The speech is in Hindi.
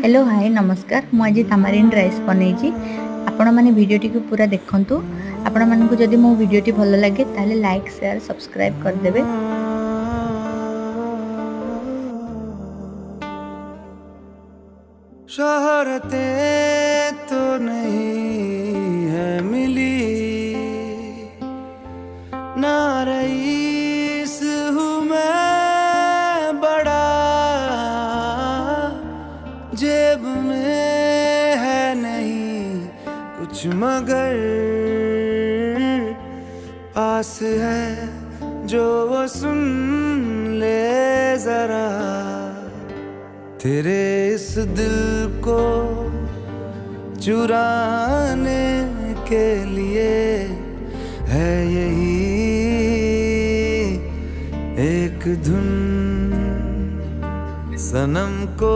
हेलो हाय नमस्कार मुझे तामारिन राइस बनई आपण मैंने वीडियोटी को पूरा देखंतु आपण मानक जदि मो वीडियोटी भल लगे ताले लाइक शेयर सब्सक्राइब कर देबे। शोहरतें तो नहीं है मिली ना रईस हूँ मैं बड़ा, जेब में है नहीं कुछ मगर पास है जो वो सुन ले जरा। तेरे इस दिल को चुराने के लिए है यही एक धुन सनम को